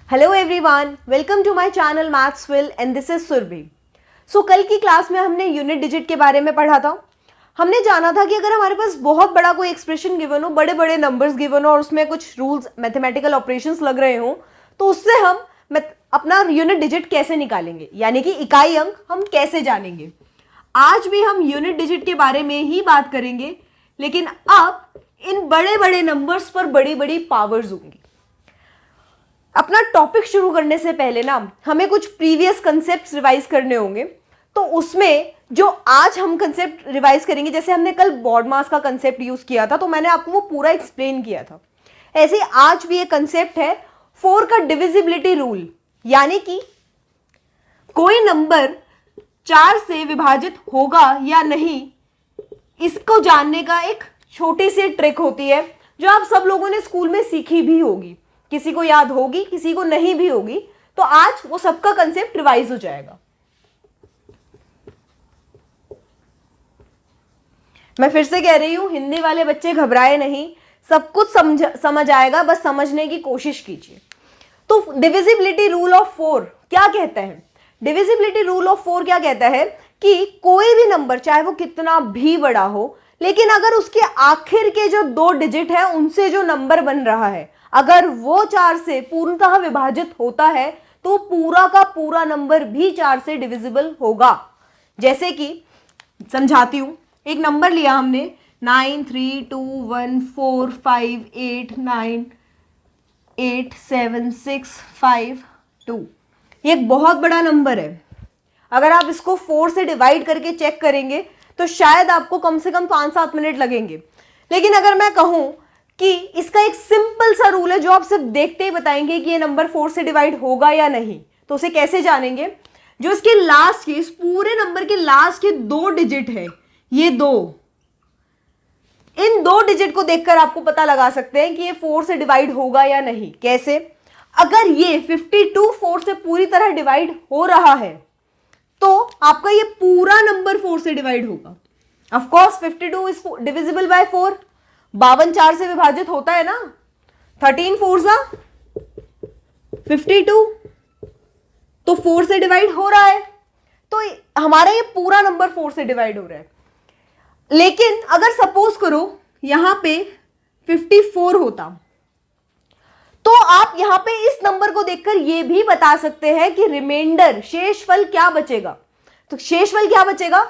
Hello everyone, welcome to my channel maths will and this is Surabhi. So कल की class में हमने यूनिट डिजिट के बारे में पढ़ा था। हमने जाना था कि अगर हमारे पास बहुत बड़ा कोई एक्सप्रेशन गिवन हो, बड़े बड़े नंबर्स गिवन हो और उसमें कुछ रूल्स मैथमेटिकल ऑपरेशंस लग रहे हो, तो उससे हम अपना यूनिट डिजिट कैसे निकालेंगे, यानी कि इकाई अंक हम कैसे जानेंगे। आज भी हम यूनिट डिजिट के बारे में ही बात करेंगे, लेकिन अब इन बड़े बड़े नंबर्स पर बड़ी बड़ी पावर्स होंगी। अपना टॉपिक शुरू करने से पहले ना हमें कुछ प्रीवियस कंसेप्ट रिवाइज करने होंगे। तो उसमें जो आज हम कंसेप्ट रिवाइज करेंगे, जैसे हमने कल बॉड मास का कंसेप्ट यूज किया था, तो मैंने आपको वो पूरा एक्सप्लेन किया था। ऐसे आज भी एक कंसेप्ट है 4 का डिविजिबिलिटी रूल, यानी कि कोई नंबर 4 से विभाजित होगा या नहीं, इसको जानने का एक छोटी सी ट्रिक होती है जो आप सब लोगों ने स्कूल में सीखी भी होगी। किसी को याद होगी, किसी को नहीं भी होगी। तो आज वो सबका कंसेप्ट रिवाइज हो जाएगा। मैं फिर से कह रही हूं, हिंदी वाले बच्चे घबराए नहीं, सब कुछ समझ आएगा, बस समझने की कोशिश कीजिए। तो डिविजिबिलिटी रूल ऑफ 4 क्या कहता है? डिविजिबिलिटी रूल ऑफ 4 क्या कहता है कि कोई भी नंबर, चाहे वो कितना भी बड़ा हो, लेकिन अगर उसके आखिर के जो 2 डिजिट है उनसे जो नंबर बन रहा है, अगर वो 4 से पूर्णतः विभाजित होता है, तो पूरा का पूरा नंबर भी 4 से डिविजिबल होगा। जैसे कि समझाती हूं, एक नंबर लिया हमने 932145898765 ये एक बहुत बड़ा नंबर है। अगर आप इसको 4 से डिवाइड करके चेक करेंगे तो शायद आपको कम से कम 5-7 मिनट लगेंगे। लेकिन अगर मैं कहूं कि इसका एक सिंपल सा रूल है जो आप सिर्फ देखते ही बताएंगे कि ये नंबर 4 से डिवाइड होगा या नहीं, तो उसे कैसे जानेंगे? जो इसके लास्ट के, इस पूरे नंबर के लास्ट के 2 डिजिट है, ये 2, इन 2 डिजिट को देखकर आपको पता लगा सकते हैं कि ये 4 से डिवाइड होगा या नहीं। कैसे? अगर ये 52 4 से पूरी तरह डिवाइड हो रहा है तो आपका ये पूरा नंबर 4 से डिवाइड होगा। Of course 52 is divisible by 4, 52 4 से विभाजित होता है ना। 13 4 जा 52, तो 4 से डिवाइड हो रहा है, तो हमारा ये पूरा नंबर 4 से डिवाइड हो रहा है। लेकिन अगर सपोज करो यहां पे 54 होता, तो आप यहां पे इस नंबर को देखकर यह भी बता सकते हैं कि रिमाइंडर, शेषफल क्या बचेगा। तो शेषफल क्या बचेगा?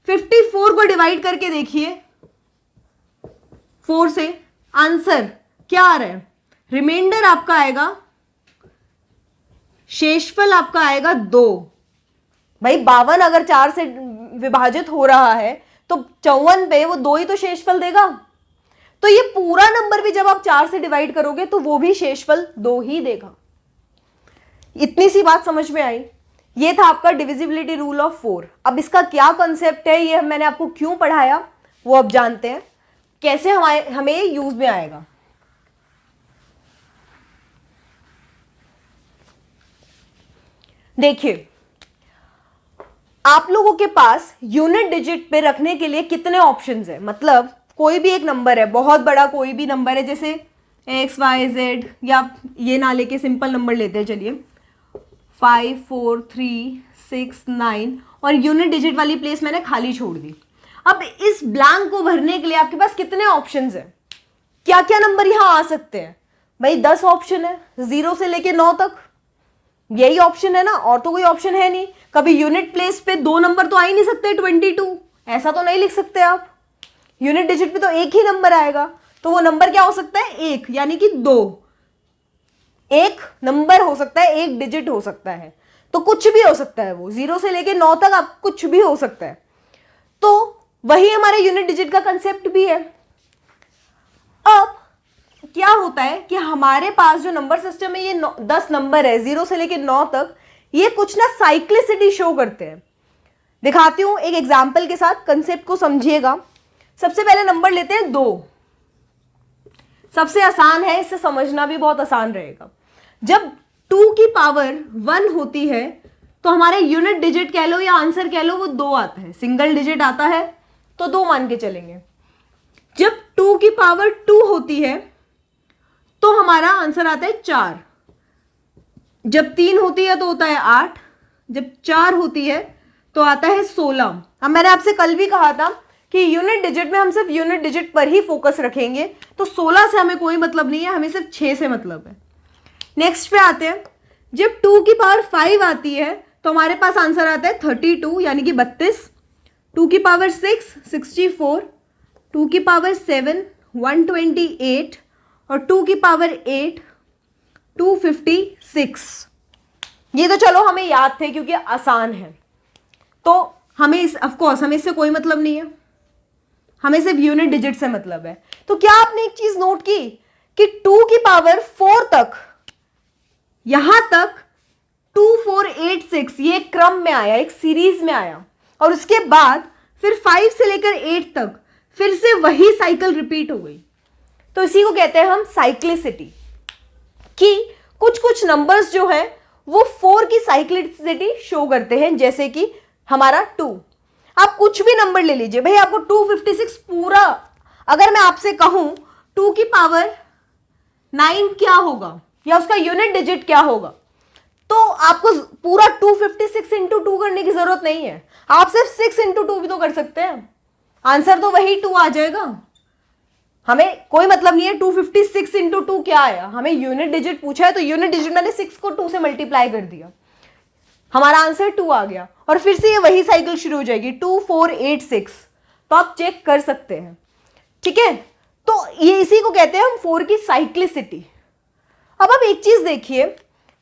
54 को डिवाइड करके देखिए 4 से, आंसर क्या आ रहा है? रिमाइंडर आपका आएगा, शेषफल आपका आएगा 2। भाई 52 अगर 4 से विभाजित हो रहा है तो 54 पे वो 2 ही तो शेषफल देगा। तो ये पूरा नंबर भी जब आप 4 से डिवाइड करोगे तो वो भी शेषफल 2 ही देगा। इतनी सी बात समझ में आई। ये था आपका डिविजिबिलिटी रूल ऑफ 4। अब इसका क्या कॉन्सेप्ट है, ये मैंने आपको क्यों पढ़ाया, वो अब जानते हैं कैसे हमें यूज में आएगा। देखिए, आप लोगों के पास यूनिट डिजिट पे रखने के लिए कितने ऑप्शंस है। मतलब कोई भी एक नंबर है, बहुत बड़ा कोई भी नंबर है, जैसे एक्स वाई जेड, या ये ना लेके सिंपल नंबर लेते हैं, चलिए 5 4 3 6 9, और यूनिट डिजिट वाली प्लेस मैंने खाली छोड़ दी। अब इस ब्लैंक को भरने के लिए आपके पास कितने ऑप्शंस है, क्या क्या नंबर यहां आ सकते हैं? भाई 10 ऑप्शन है, 0 से लेके 9 तक, यही ऑप्शन है ना, और तो कोई ऑप्शन है नहीं। कभी यूनिट प्लेस पे 2 नंबर तो आ ही नहीं सकते, 22 ऐसा तो नहीं लिख सकते आप। यूनिट डिजिट पे तो एक ही नंबर आएगा, तो वो नंबर क्या हो सकता है? 1, यानी कि 2। एक नंबर हो सकता है, एक डिजिट हो सकता है, तो कुछ भी हो सकता है, वो 0 से लेके 9 तक आप कुछ भी हो सकता है। तो वही हमारे यूनिट डिजिट का कंसेप्ट भी है। अब क्या होता है कि हमारे पास जो नंबर सिस्टम है, ये 10 नंबर है 0 से लेके 9 तक, ये कुछ ना साइक्लिसिटी शो करते हैं। दिखाती हूं एक एग्जांपल के साथ, कंसेप्ट को समझिएगा। सबसे पहले नंबर लेते हैं 2, सबसे आसान है, इससे समझना भी बहुत आसान रहेगा। जब 2 की पावर 1 होती है तो हमारे यूनिट डिजिट कह लो या आंसर कह लो, वो 2 आता है। सिंगल डिजिट आता है तो 2 मान के चलेंगे। जब 2 की पावर 2 होती है तो हमारा आंसर आता है 4। जब 3 होती है तो होता है 8, जब 4 होती है तो आता है 16। अब मैंने आपसे कल भी कहा था कि यूनिट डिजिट में हम सिर्फ यूनिट डिजिट पर ही फोकस रखेंगे, तो 16 से हमें कोई मतलब नहीं है, हमें सिर्फ 6 से मतलब है। नेक्स्ट पे आते हैं, जब 2 की पावर 5 आती है तो हमारे पास आंसर आता है 32 यानी कि 32, 2 की पावर 6 64, 2 की पावर 7 128 और 2 की पावर 8 256। ये तो चलो हमें याद थे क्योंकि आसान है, तो हमें इस ऑफकोर्स हमें इससे कोई मतलब नहीं है, हमें सिर्फ यूनिट डिजिट से मतलब है। तो क्या आपने एक चीज नोट की कि 2 की पावर 4 तक, यहां तक 2486 ये क्रम में आया, एक सीरीज में आया, और उसके बाद फिर 5 से लेकर 8 तक फिर से वही साइकिल रिपीट हो गई। तो इसी को कहते हैं हम साइक्लिसिटी, कि कुछ कुछ नंबर्स जो है वो 4 की साइक्लिसिटी शो करते हैं, जैसे कि हमारा 2। आप कुछ भी नंबर ले लीजिए भाई, आपको 256 पूरा, अगर मैं आपसे कहूं 2 की पावर 9 क्या होगा या उसका यूनिट डिजिट क्या होगा, तो आपको पूरा 256 इंटू 2 करने की जरूरत नहीं है, आप सिर्फ 6 इंटू 2 भी तो कर सकते हैं, आंसर तो वही 2 आ जाएगा। हमें कोई मतलब नहीं है 256 इंटू 2 क्या आया, हमें यूनिट डिजिट पूछा है तो यूनिट डिजिट मैंने 6 को 2 से मल्टीप्लाई कर दिया, हमारा आंसर 2 आ गया, और फिर से ये वही साइकिल शुरू हो जाएगी 2486। तो आप चेक कर सकते हैं, ठीक है। तो ये इसी को कहते हैं हम 4 की साइक्लिसिटी। अब आप एक चीज देखिए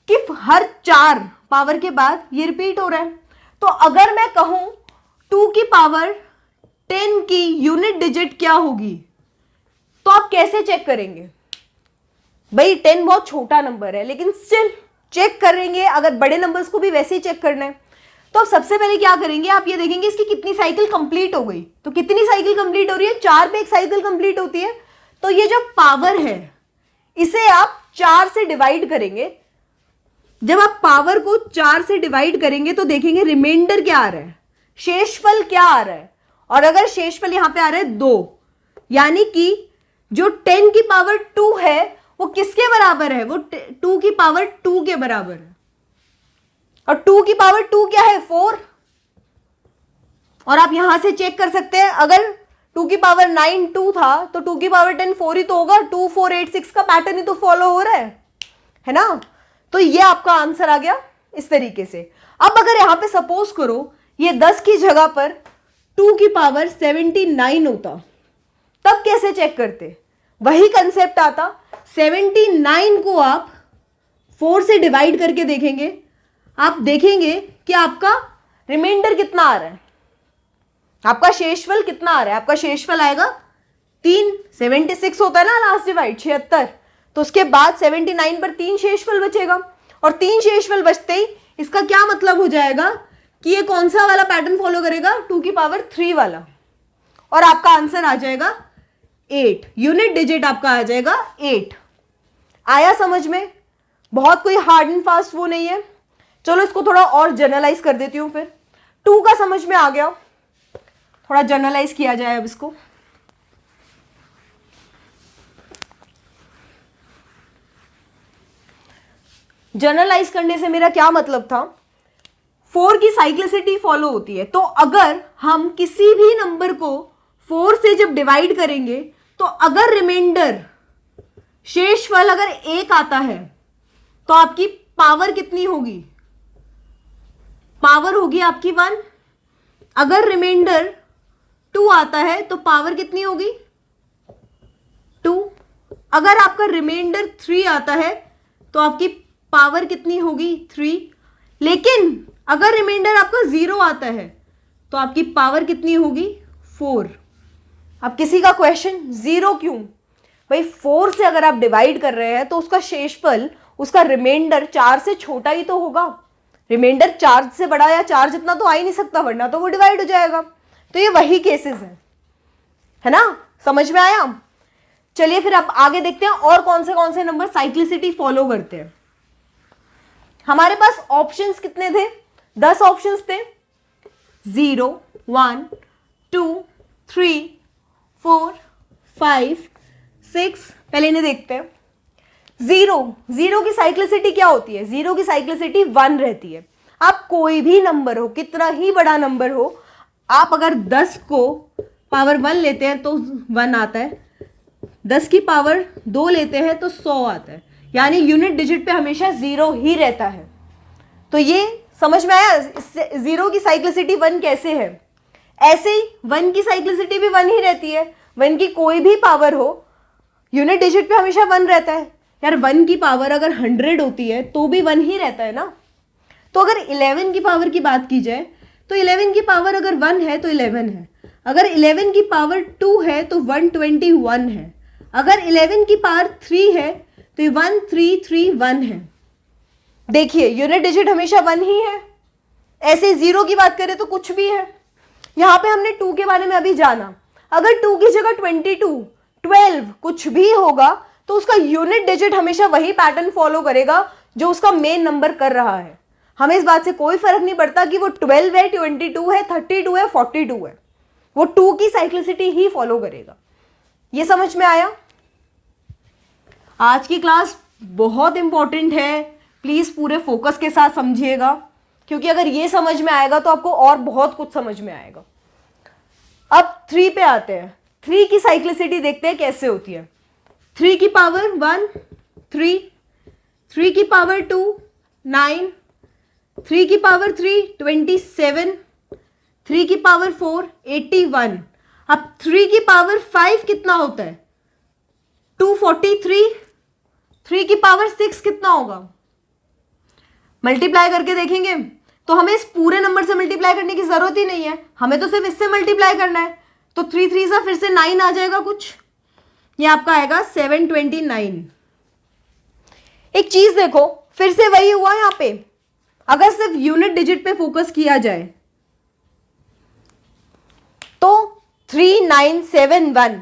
कि हर 4 पावर के बाद ये रिपीट हो रहा है, तो अगर मैं कहूं 2 की पावर 10 की यूनिट डिजिट क्या होगी, तो आप कैसे चेक करेंगे भाई, 10 बहुत छोटा नंबर है लेकिन स्टिल चेक करेंगे, अगर बड़े नंबर्स को भी वैसे ही चेक करना है, तो आप सबसे पहले क्या करेंगे, आप ये देखेंगे इसकी कितनी साइकिल कंप्लीट हो गई। तो कितनी साइकिल कंप्लीट हो रही है, 4 पे एक साइकिल कंप्लीट होती है, तो ये जो पावर है इसे आप 4 से डिवाइड करेंगे। जब आप पावर को 4 से डिवाइड करेंगे तो देखेंगे रिमाइंडर क्या आ रहा है, शेषफल क्या आ रहा है, और अगर शेषफल यहां पे आ रहा है 2, यानी कि जो 10 की पावर 2 है वो किसके बराबर है, वो 2 की पावर 2 के बराबर है, और 2 की पावर 2 क्या है 4। और आप यहां से चेक कर सकते हैं, अगर 2 की पावर 9 2 था तो 2 की पावर 10 4 ही तो होगा, 2486 का पैटर्न ही तो फॉलो हो रहा है ना। तो ये आपका आंसर आ गया इस तरीके से। अब अगर यहां पे सपोज करो ये 10 की जगह पर 2 की पावर 79 होता, तब कैसे चेक करते, वही कंसेप्ट आता, 79 को आप 4 से डिवाइड करके देखेंगे, आप देखेंगे कि आपका रिमाइंडर कितना आ रहा है, आपका शेषफल कितना आ रहा है, आपका शेषफल आएगा 3, 76 होता है ना लास्ट डिवाइड 76, तो उसके बाद 79 पर 3 शेषफल बचेगा, और 3 शेषफल बचते ही इसका क्या मतलब हो जाएगा कि ये कौन सा वाला पैटर्न फॉलो करेगा, 2 की पावर 3 वाला, और आपका आंसर आ जाएगा 8, यूनिट डिजिट आपका आ जाएगा 8। आया समझ में, बहुत कोई हार्ड एंड फास्ट वो नहीं है। चलो इसको थोड़ा और जनरलाइज कर देती हूं, फिर 2 का समझ में आ गया, थोड़ा जनरलाइज किया जाए अब इसको। जनरलाइज करने से मेरा क्या मतलब था, 4 की साइक्लिसिटी फॉलो होती है, तो अगर हम किसी भी नंबर को 4 से जब डिवाइड करेंगे तो अगर रिमाइंडर शेषफल अगर 1 आता है तो आपकी पावर कितनी होगी, पावर होगी आपकी 1। अगर रिमाइंडर 2 आता है तो पावर कितनी होगी 2। अगर आपका रिमाइंडर 3 आता है तो आपकी पावर कितनी होगी 3। लेकिन अगर रिमाइंडर आपका 0 आता है तो आपकी पावर कितनी होगी 4। अब किसी का क्वेश्चन 0 क्यों, भाई 4 से अगर आप डिवाइड कर रहे हैं तो उसका शेषफल, उसका रिमाइंडर 4 से छोटा ही तो होगा, रिमाइंडर 4 से बड़ा या 4 जितना तो आ ही नहीं सकता, वरना तो वो डिवाइड हो जाएगा। तो ये वही केसेस है ना, समझ में आया। चलिए फिर अब आगे देखते हैं और कौन से नंबर साइक्लिसिटी फॉलो करते हैं। हमारे पास ऑप्शंस कितने थे, 10 ऑप्शंस थे, 0 1 2 3 4 5 6। पहले इन्हें देखते हैं, जीरो की साइक्लिसिटी क्या होती है? जीरो की साइक्लिसिटी 1 रहती है। आप कोई भी नंबर हो, कितना ही बड़ा नंबर हो, आप अगर 10 को पावर 1 लेते हैं तो 1 आता है, 10 की पावर 2 लेते हैं तो 100 आता है, यानी यूनिट डिजिट पे हमेशा 0 ही रहता है। तो ये समझ में आया जीरो की साइक्लिसिटी 1 कैसे है? ऐसे ही 1 की साइक्लिसिटी भी 1 ही रहती है। 1 की कोई भी पावर हो, यूनिट डिजिट पे हमेशा 1 रहता है। यार 1 की पावर अगर 100 होती है तो भी 1 ही रहता है ना। तो अगर 11 की पावर की बात की जाए तो 11 की पावर अगर 1 है तो 11 है, अगर 11 की पावर 2 है तो 121 है, अगर 11 की पावर 3 है तो 1331 है। देखिए यूनिट डिजिट हमेशा 1 ही है। ऐसे जीरो की बात करें तो कुछ भी है। यहां पे हमने 2 के बारे में अभी जाना, अगर 2 की जगह 22, 12 कुछ भी होगा तो उसका यूनिट डिजिट हमेशा वही पैटर्न फॉलो करेगा जो उसका मेन नंबर कर रहा है। हमें इस बात से कोई फर्क नहीं पड़ता कि वो 12 है, 22 है, 32 है, 42 है, वो 2 की साइक्लिसिटी ही फॉलो करेगा। ये समझ में आया? आज की क्लास बहुत इंपॉर्टेंट है, प्लीज पूरे फोकस के साथ समझिएगा, क्योंकि अगर ये समझ में आएगा तो आपको और बहुत कुछ समझ में आएगा। अब 3 पे आते हैं। 3 की साइक्लिसिटी देखते हैं कैसे होती है। 3 की पावर 1 3, 3 की पावर 2 9, 3 की पावर 3 27, 3 की पावर 4 81। अब 3 की पावर 5 कितना होता है? 243। 3 की पावर 6 कितना होगा? मल्टीप्लाई करके देखेंगे तो हमें इस पूरे नंबर से मल्टीप्लाई करने की जरूरत ही नहीं है, हमें तो सिर्फ इससे मल्टीप्लाई करना है। तो 3 3 सा फिर से 9 आ जाएगा कुछ, ये आपका आएगा 729। एक चीज देखो, फिर से वही हुआ यहां पे। अगर सिर्फ यूनिट डिजिट पे फोकस किया जाए तो 3971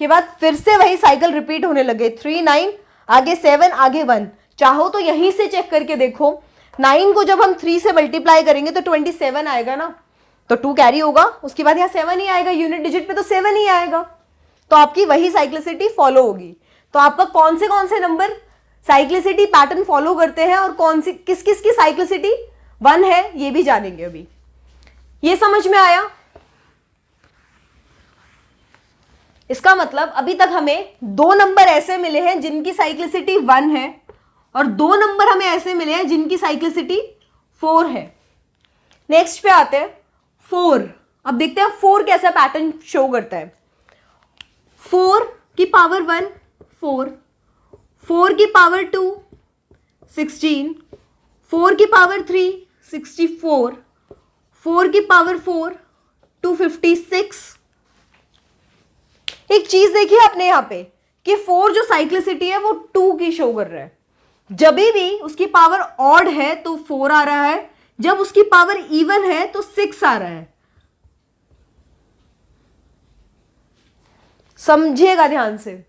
के बाद फिर से वही साइकिल रिपीट होने लगे। 39 आगे 7 आगे 1। चाहो तो यहीं से चेक करके देखो, 9 को जब हम 3 से मल्टीप्लाई करेंगे तो 27 आएगा ना, तो 2 कैरी होगा, उसके बाद यहाँ 7 ही आएगा, यूनिट डिजिट पे तो 7 ही आएगा, तो आपकी वही साइक्लिसिटी फॉलो होगी। तो आपका कौन से नंबर साइक्लिसिटी पैटर्न फॉलो करते हैं और कौन सी किस किस की साइक्लिसिटी 1 है ये भी जानेंगे अभी। ये समझ में आया? इसका मतलब अभी तक हमें 2 नंबर ऐसे मिले हैं जिनकी साइक्लिसिटी 1 है और 2 नंबर हमें ऐसे मिले हैं जिनकी साइक्लिसिटी 4 है। नेक्स्ट पे आते हैं 4। अब देखते हैं 4 कैसा पैटर्न शो करता है। 4 की पावर 1 4, 4 की पावर 2 16, 4 की पावर 3 64, 4 की पावर 4 256। एक चीज देखिए आपने यहां पे कि 4 जो साइक्लिसिटी है वो 2 की शो कर रहा है। जब भी उसकी पावर ऑड है तो 4 आ रहा है, जब उसकी पावर इवन है तो 6 आ रहा है। समझिएगा ध्यान से,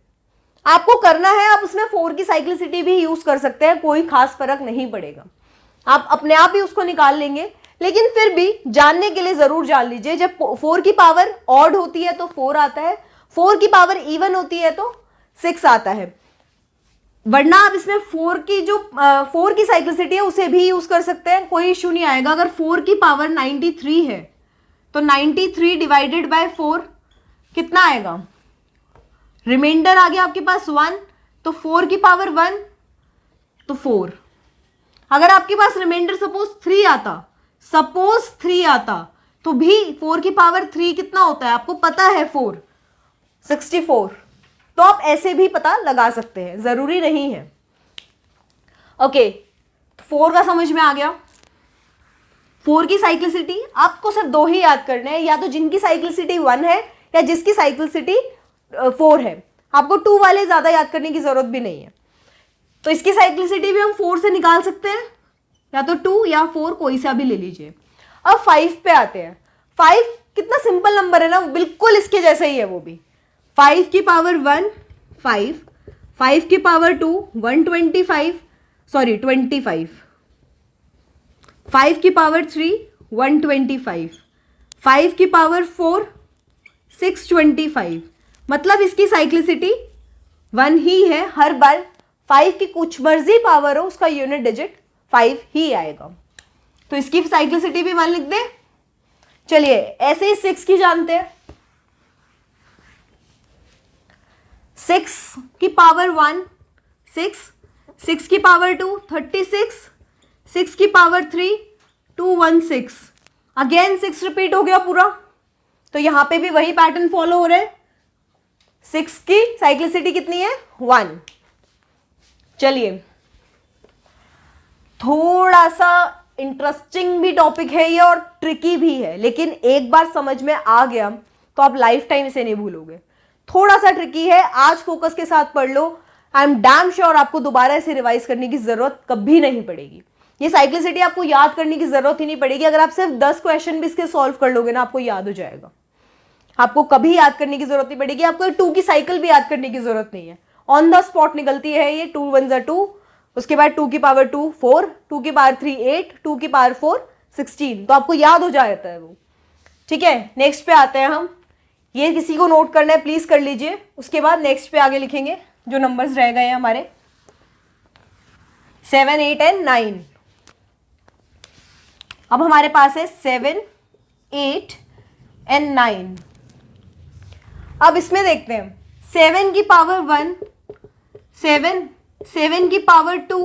आपको करना है, आप उसमें 4 की साइक्लिसिटी भी यूज कर सकते हैं, कोई खास फर्क नहीं पड़ेगा, आप अपने आप ही उसको निकाल लेंगे। लेकिन फिर भी जानने के लिए जरूर जान लीजिए, जब 4 की पावर ऑड होती है तो 4 आता है, 4 की पावर इवन होती है तो 6 आता है। वरना आप इसमें 4 की साइक्लिसिटी है उसे भी यूज कर सकते हैं, कोई इश्यू नहीं आएगा। अगर 4 की पावर 93 है तो 93 डिवाइडेड बाय 4 कितना आएगा? रिमाइंडर आ गया आपके पास 1, तो 4 की पावर 1 तो 4। अगर आपके पास रिमाइंडर सपोज 3 आता तो भी 4 की पावर 3 कितना होता है आपको पता है? 4 64। तो आप ऐसे भी पता लगा सकते हैं, जरूरी नहीं है। ओके, तो 4 का समझ में आ गया। 4 की साइक्लिसिटी आपको सिर्फ 2 ही याद करने हैं, या तो जिनकी साइक्लिसिटी 1 है या जिसकी साइक्लिसिटी 4 है। आपको 2 वाले ज्यादा याद करने की जरूरत भी नहीं है। तो इसकी साइक्लिसिटी भी हम 4 से निकाल सकते हैं, या तो 2 या 4 कोई सा भी ले लीजिए। अब 5 पे आते हैं। 5 कितना सिंपल नंबर है ना, बिल्कुल इसके जैसा ही है वो भी। 5 की पावर 1 5, 5 की पावर 2 125 सॉरी 25, 5 की पावर 3 125, 5 की पावर 4 625। मतलब इसकी साइक्लिसिटी 1 ही है, हर बार 5 की कुछ मर्जी पावर हो उसका यूनिट डिजिट 5 ही आएगा। तो इसकी साइक्लिसिटी भी 1 लिख दे। चलिए ऐसे ही 6 की जानते हैं। 6 की पावर 1 6, 6 की पावर 2 36, 6 की पावर 3 216। अगेन 6 रिपीट हो गया पूरा, तो यहां पे भी वही पैटर्न फॉलो हो रहा है। 6 की साइक्लिसिटी कितनी है 1। चलिए थोड़ा सा इंटरेस्टिंग भी टॉपिक है ये और ट्रिकी भी है, लेकिन एक बार समझ में आ गया तो आप लाइफ टाइम इसे नहीं भूलोगे। थोड़ा सा ट्रिकी है, आज फोकस के साथ पढ़ लो। आई एम डैम श्योर आपको दोबारा इसे रिवाइज करने की जरूरत कभी नहीं पड़ेगी। ये साइक्लिसिटी आपको याद करने की जरूरत ही नहीं पड़ेगी। अगर आप सिर्फ 10 क्वेश्चन भी इसके सॉल्व कर लोगे ना, आपको याद हो जाएगा। आपको कभी याद करने की जरूरत नहीं पड़ेगी। आपको 2 की साइकिल भी याद करने की जरूरत नहीं है, ऑन द स्पॉट निकलती है ये। 2 1 2, उसके बाद 2 की पावर 2 4, 2 की पावर 3 8, 2 की पावर 4 16, तो आपको याद हो जाता है वो। ठीक है, नेक्स्ट पे आते हैं हम। ये किसी को नोट करना है प्लीज कर लीजिए, उसके बाद नेक्स्ट पे आगे लिखेंगे जो नंबर्स रह गए हैं हमारे 7 8 एंड 9। अब हमारे पास है 7 8 एंड 9। अब इसमें देखते हैं 7 की पावर 1 7, 7 की पावर 2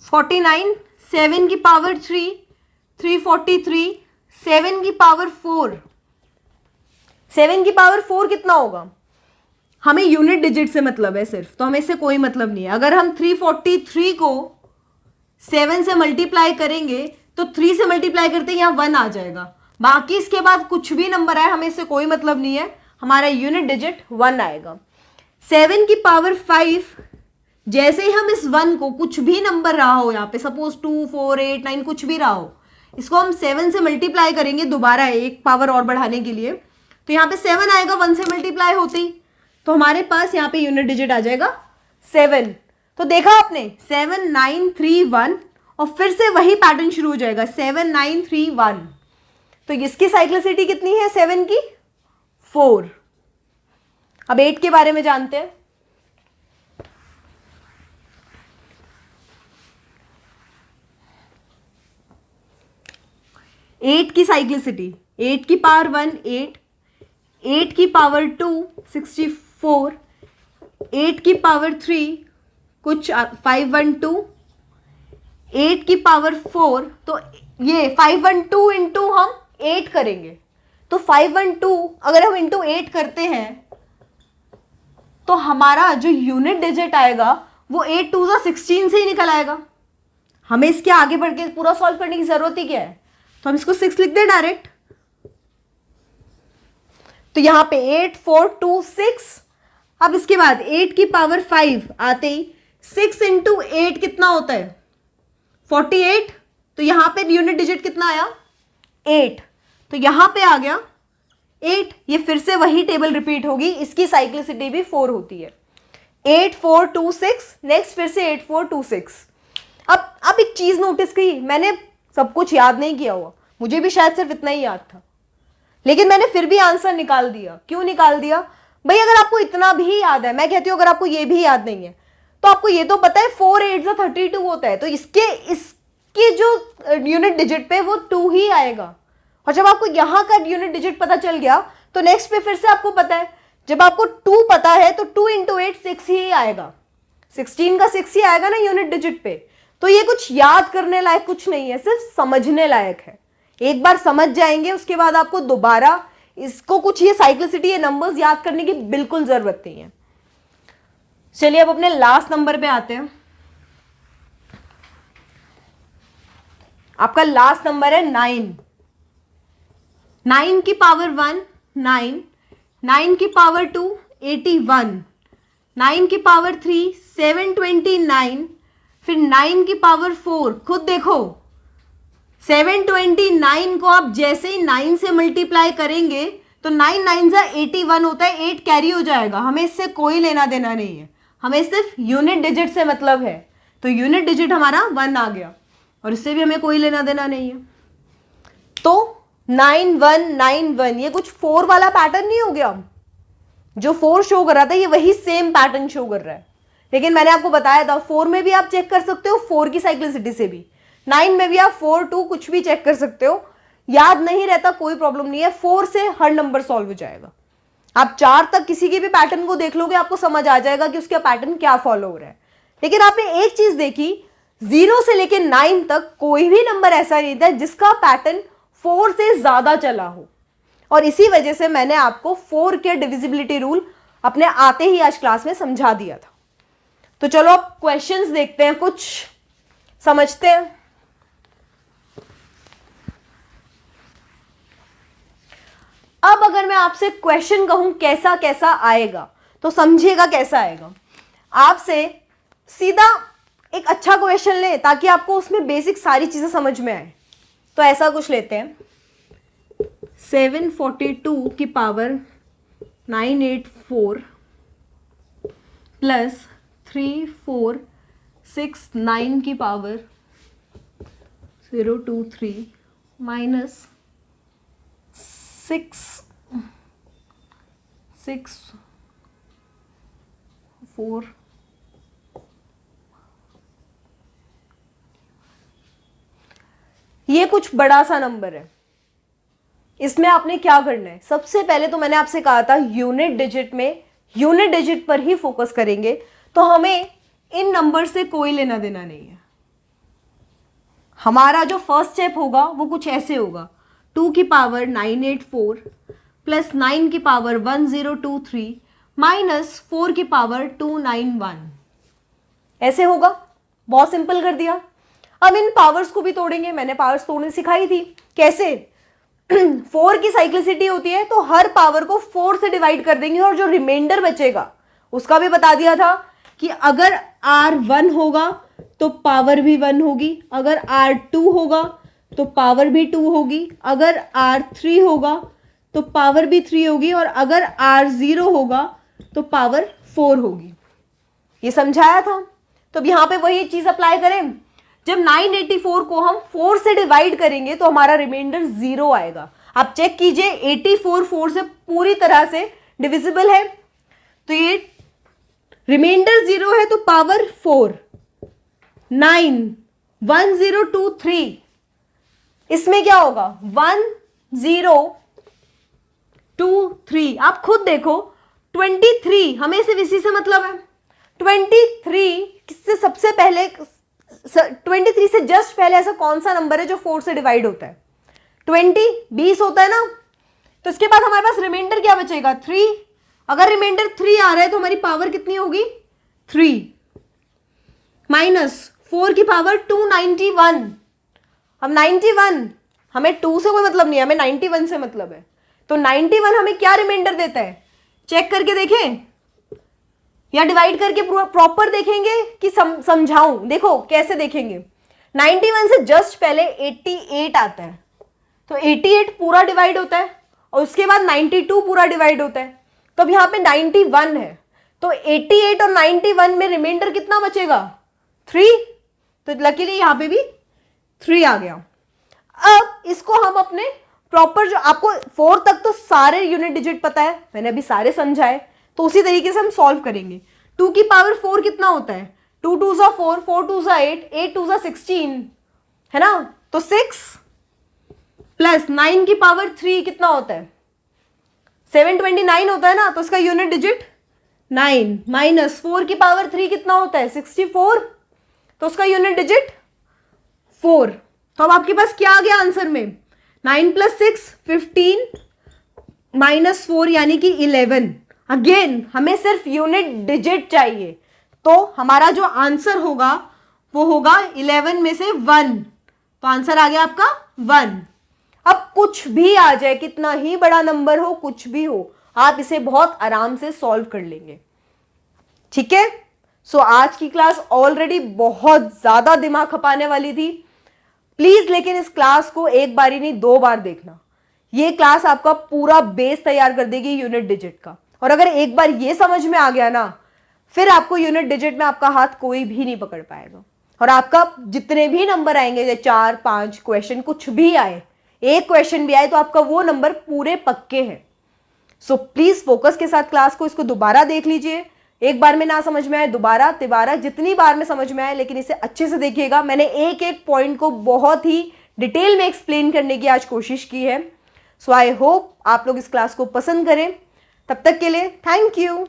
49, 7 की पावर 3 343, 7 की पावर 4। 7 की पावर 4 कितना होगा? हमें यूनिट डिजिट से मतलब है सिर्फ, तो हमें इससे कोई मतलब नहीं है। अगर हम 343 को 7 से मल्टीप्लाई करेंगे तो 3 से मल्टीप्लाई करते यहाँ 1 आ जाएगा। बाकी इसके बाद कुछ भी नंबर आए हमें इससे कोई मतलब नहीं है, हमारा यूनिट डिजिट 1 आएगा। 7 की पावर 5, जैसे ही हम इस 1 को, कुछ भी नंबर रहा हो यहाँ पे, सपोज 2 4 8 9 कुछ भी रहा हो, इसको हम 7 से मल्टीप्लाई करेंगे दोबारा एक पावर और बढ़ाने के लिए, तो यहाँ पे 7 आएगा 1 से मल्टीप्लाई होते ही, तो हमारे पास यहाँ पे यूनिट डिजिट आ जाएगा 7। तो देखा आपने 7 9 3 1 और फिर से वही पैटर्न शुरू हो जाएगा 7 9 3 1। तो इसकी साइक्लिसिटी कितनी है 7 की 4। अब 8 के बारे में जानते हैं। एट की साइक्लिसिटी, 8 की पावर 1 8, 8 की पावर 2 64, 8 की पावर 3 कुछ 512, 8 की पावर 4, तो ये 512 इंटू हम 8 करेंगे, तो 512 अगर हम इंटू 8 करते हैं तो हमारा जो यूनिट डिजिट आएगा वो 8 2 16 से ही निकल आएगा। हमें इसके आगे बढ़ के पूरा सॉल्व करने की जरूरत ही क्या है, तो हम इसको 6 लिख दें डायरेक्ट। तो यहां पे 8 4 2 6। अब इसके बाद 8 की पावर 5 आते ही 6 इंटू 8 कितना होता है 48, तो यहां पे यूनिट डिजिट कितना आया 8, तो यहां पे आ गया 8। ये फिर से वही टेबल रिपीट होगी, इसकी साइक्लिसिटी भी 4 होती है। 8 4 2 6, नेक्स्ट फिर से 8 4 2 6। अब एक चीज नोटिस की, मैंने सब कुछ याद नहीं किया हुआ, मुझे भी शायद सिर्फ इतना ही याद था, लेकिन मैंने फिर भी आंसर निकाल दिया। क्यों निकाल दिया भाई? अगर आपको इतना भी याद है, मैं कहती हूं अगर आपको ये भी याद नहीं है तो आपको ये तो पता है 4 8 32 होता है, तो इसके जो यूनिट डिजिट पे वो 2 ही आएगा। और जब आपको यहां का यूनिट डिजिट पता चल गया तो नेक्स्ट पे फिर से आपको पता है, जब आपको 2 पता है तो 2 इंटू 8 6 ही आएगा, 16 का 6 ही आएगा ना यूनिट डिजिट पे। तो ये कुछ याद करने लायक कुछ नहीं है, सिर्फ समझने लायक है। एक बार समझ जाएंगे उसके बाद आपको दोबारा इसको कुछ ये साइक्लिसिटी ये नंबर्स याद करने की बिल्कुल जरूरत नहीं है। चलिए अब अपने लास्ट नंबर पे आते हैं। आपका लास्ट नंबर है 9। 9 की पावर 1 9, 9 की पावर 2 81, 9 की पावर 3 729, फिर 9 की पावर 4। खुद देखो 729 को आप जैसे ही 9 से मल्टीप्लाई करेंगे तो 9 9 जा 81 होता है, 8 कैरी हो जाएगा। हमें इससे कोई लेना देना नहीं है, हमें सिर्फ यूनिट डिजिट से मतलब है। तो यूनिट डिजिट हमारा 1 आ गया और इससे भी हमें कोई लेना देना नहीं है। तो 9 1 9 1 ये कुछ 4 वाला पैटर्न नहीं हो गया, जो 4 शो कर रहा था ये वही सेम पैटर्न शो कर रहा है। लेकिन मैंने आपको बताया था 4 में भी आप चेक कर सकते हो, 4 की साइक्लिसिटी से भी, 9 में भी आप 4 2 कुछ भी चेक कर सकते हो। याद नहीं रहता कोई प्रॉब्लम नहीं है, 4 से हर नंबर सॉल्व हो जाएगा। आप 4 तक किसी के भी पैटर्न को देख लोगे, आपको समझ आ जाएगा कि उसका पैटर्न क्या फॉलो हो रहा है। लेकिन आपने एक चीज देखी, 0 से लेकर 9 तक कोई भी नंबर ऐसा नहीं था जिसका पैटर्न 4 से ज्यादा चला हो, और इसी वजह से मैंने आपको 4 के डिविजिबिलिटी रूल अपने आते ही आज क्लास में समझा दिया था। तो चलो अब क्वेश्चंस देखते हैं, कुछ समझते हैं। अब अगर मैं आपसे क्वेश्चन कहूं कैसा कैसा आएगा, तो समझिएगा कैसा आएगा। आपसे सीधा एक अच्छा क्वेश्चन ले ताकि आपको उसमें बेसिक सारी चीजें समझ में आए। तो ऐसा कुछ लेते हैं, 742 की पावर 984 प्लस 3469 की पावर 023 माइनस 664। ये कुछ बड़ा सा नंबर है। इसमें आपने क्या करना है, सबसे पहले तो मैंने आपसे कहा था यूनिट डिजिट में, यूनिट डिजिट पर ही फोकस करेंगे, तो हमें इन नंबर से कोई लेना देना नहीं है। हमारा जो फर्स्ट स्टेप होगा वो कुछ ऐसे होगा, 2 की पावर 984 प्लस 9 की पावर 1023 माइनस 4 की पावर 291, ऐसे होगा। बहुत सिंपल कर दिया। अब इन पावर्स को भी तोड़ेंगे, मैंने पावर्स तोड़ने सिखाई थी कैसे। 4 की साइक्लिसिटी होती है तो हर पावर को 4 से डिवाइड कर देंगे, और जो रिमाइंडर बचेगा उसका भी बता दिया था कि अगर R1 होगा तो पावर भी 1 होगी, अगर R2 होगा तो पावर भी 2 होगी, अगर R3 होगा तो पावर भी 3 होगी, और अगर R0 होगा तो पावर 4 होगी। ये समझाया था। तो अब यहां पे वही चीज अप्लाई करें। जब 984 को हम 4 से डिवाइड करेंगे तो हमारा रिमाइंडर 0 आएगा। आप चेक कीजिए, 84 4 से पूरी तरह से डिविजिबल है, तो ये रिमाइंडर 0 है तो पावर 4, 9 1023, इसमें क्या होगा 1023। आप खुद देखो 23, हमें सिर्फ इसी से मतलब है। 23 से सबसे पहले, 23 से जस्ट पहले ऐसा कौन सा नंबर है जो 4 से डिवाइड होता है? 20 होता है ना। तो इसके बाद हमारे पास रिमाइंडर क्या बचेगा 3। अगर रिमाइंडर 3 आ रहा है तो हमारी पावर कितनी होगी 3 माइनस 4 की पावर 291। अब 91, हमें 2 से कोई मतलब नहीं है, हमें 91 से मतलब है। तो 91 हमें क्या रिमाइंडर देता है, चेक करके देखें या डिवाइड करके प्रॉपर देखेंगे कि समझाऊं। देखो कैसे देखेंगे, 91 से जस्ट पहले 88 आता है, तो 88 पूरा डिवाइड होता है, और उसके बाद 92 पूरा डिवाइड होता है। तो अब यहाँ पे 91 है, तो 88 और 91 में रिमाइंडर कितना बचेगा 3। तो लकीली यहाँ पे भी 3 आ गया। अब इसको हम अपने प्रॉपर, जो आपको 4 तक तो सारे यूनिट डिजिट पता है, मैंने अभी सारे समझाए, तो उसी तरीके से हम सॉल्व करेंगे। 2 की पावर 4 कितना होता है, 2 2 4, 4 2 8, 8 2 16, है ना। तो 6 प्लस 9 की पावर 3 कितना होता है 729 होता है ना, तो इसका यूनिट डिजिट 9 माइनस 4 की पावर 3 कितना होता है 64, तो उसका यूनिट डिजिट 4। तो अब आपके पास क्या आ गया आंसर में, 9 प्लस 6 15 माइनस 4 यानी कि 11। अगेन हमें सिर्फ यूनिट डिजिट चाहिए, तो हमारा जो आंसर होगा वो होगा 11 में से 1, तो आंसर आ गया आपका 1। अब कुछ भी आ जाए, कितना ही बड़ा नंबर हो, कुछ भी हो, आप इसे बहुत आराम से सॉल्व कर लेंगे। ठीक है। सो आज की क्लास ऑलरेडी बहुत ज्यादा दिमाग खपाने वाली थी। प्लीज लेकिन इस क्लास को एक बार ही नहीं 2 बार देखना। ये क्लास आपका पूरा बेस तैयार कर देगी यूनिट डिजिट का, और अगर एक बार ये समझ में आ गया ना, फिर आपको यूनिट डिजिट में आपका हाथ कोई भी नहीं पकड़ पाएगा, और आपका जितने भी नंबर आएंगे, जैसे 4 5 क्वेश्चन कुछ भी आए, एक क्वेश्चन भी आए, तो आपका वो नंबर पूरे पक्के हैं। सो प्लीज फोकस के साथ क्लास को इसको दोबारा देख लीजिए, एक बार में ना समझ में आए दोबारा तिबारा जितनी बार में समझ में आए, लेकिन इसे अच्छे से देखिएगा। मैंने एक एक पॉइंट को बहुत ही डिटेल में एक्सप्लेन करने की आज कोशिश की है। सो आई होप आप लोग इस क्लास को पसंद करें। तब तक के लिए थैंक यू।